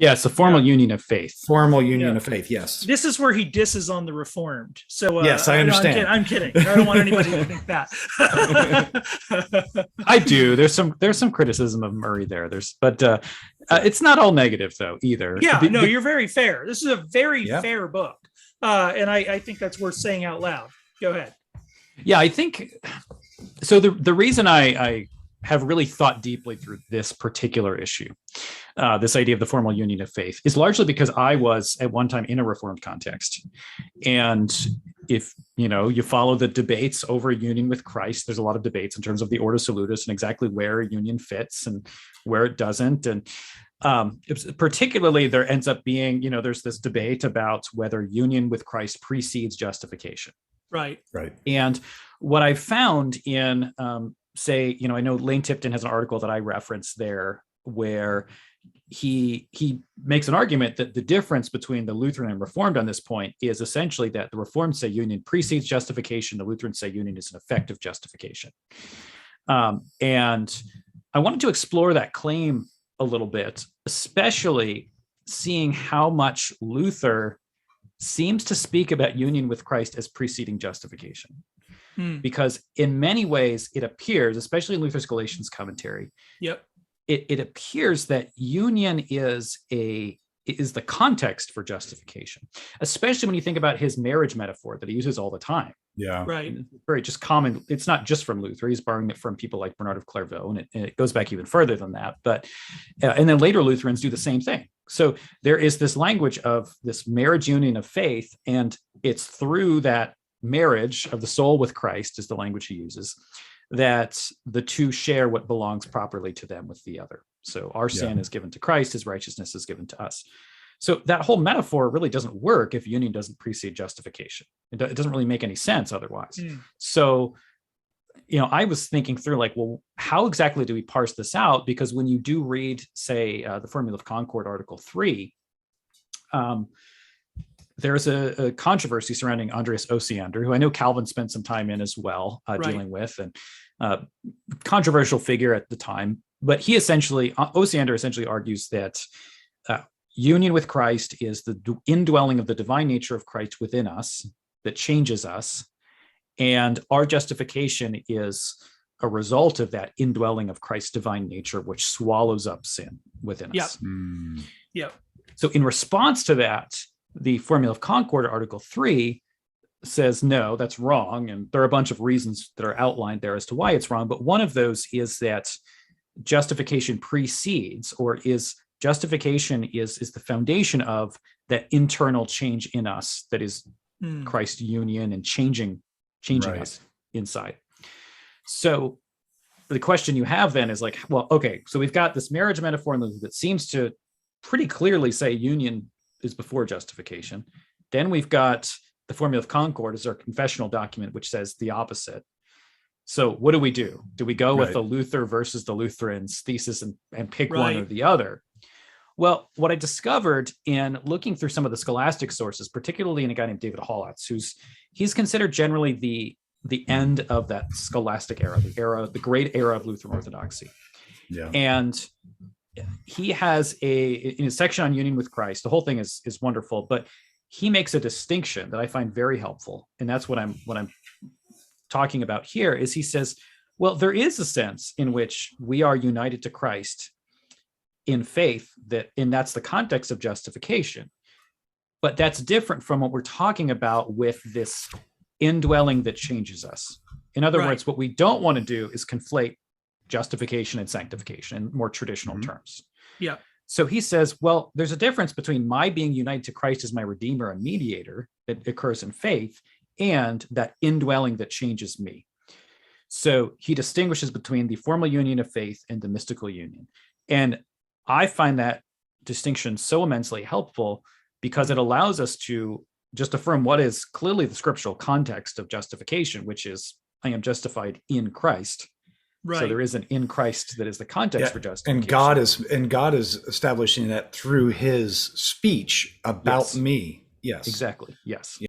Yeah, it's a formal union of faith. Formal union of faith, yes. This is where he disses on the Reformed. So yes, I understand. I'm kidding. I don't want anybody to think that. I do. There's some criticism of Murray there. But it's not all negative though either. Yeah, no, you're very fair. This is a very fair book, and I think that's worth saying out loud. Go ahead. Yeah, I think so. The reason I have really thought deeply through this particular issue, this idea of the formal union of faith, is largely because I was at one time in a Reformed context. And if you follow the debates over union with Christ, there's a lot of debates in terms of the Ordo Salutis and exactly where union fits and where it doesn't. And particularly there ends up being, there's this debate about whether union with Christ precedes justification. Right. And what I found in say, I know Lane Tipton has an article that I reference there where he makes an argument that the difference between the Lutheran and Reformed on this point is essentially that the Reformed say union precedes justification, the Lutherans say union is an effective justification. And I wanted to explore that claim a little bit, especially seeing how much Luther seems to speak about union with Christ as preceding justification. Because in many ways it appears, especially in Luther's Galatians commentary, it appears that union is the context for justification, especially when you think about his marriage metaphor that he uses all the time. Yeah, right. It's very just common. It's not just from Luther. He's borrowing it from people like Bernard of Clairvaux, and it goes back even further than that. But and then later Lutherans do the same thing. So there is this language of this marriage union of faith, and it's through that marriage of the soul with Christ, is the language he uses, that the two share what belongs properly to them with the other. So our sin is given to Christ, his righteousness is given to us. So that whole metaphor really doesn't work if union doesn't precede justification. It doesn't really make any sense otherwise. So, I was thinking through well, how exactly do we parse this out? Because when you do read, say, the Formula of Concord, Article 3, there's a controversy surrounding Andreas Osiander, who I know Calvin spent some time in as well, dealing with, and controversial figure at the time. But Osiander essentially argues that union with Christ is the indwelling of the divine nature of Christ within us that changes us, and our justification is a result of that indwelling of Christ's divine nature, which swallows up sin within us. So in response to that, the Formula of Concord, Article 3, says, no, that's wrong. And there are a bunch of reasons that are outlined there as to why it's wrong. But one of those is that justification precedes, or justification is the foundation of that internal change in us that is Christ's union and changing us inside. So the question you have then is well, okay, so we've got this marriage metaphor that seems to pretty clearly say union is before justification. Then we've got the Formula of Concord as our confessional document, which says the opposite. So what do? Do we go with the Luther versus the Lutherans thesis and pick one or the other? Well, what I discovered in looking through some of the scholastic sources, particularly in a guy named David Hollatz, he's considered generally the end of that scholastic era, the great era of Lutheran Orthodoxy. Yeah. And he has in his section on union with Christ, the whole thing is wonderful, but he makes a distinction that I find very helpful. And that's what I'm talking about here is he says, well, there is a sense in which we are united to Christ in faith, and that's the context of justification. But that's different from what we're talking about with this indwelling that changes us. In other words, what we don't want to do is conflate justification and sanctification in more traditional terms. Yeah. So he says, well, there's a difference between my being united to Christ as my Redeemer and mediator that occurs in faith and that indwelling that changes me. So he distinguishes between the formal union of faith and the mystical union. And I find that distinction so immensely helpful because it allows us to just affirm what is clearly the scriptural context of justification, which is I am justified in Christ. Right. So there is an in Christ that is the context for justification. And God is establishing that through his speech about me. Yes. Exactly. Yes.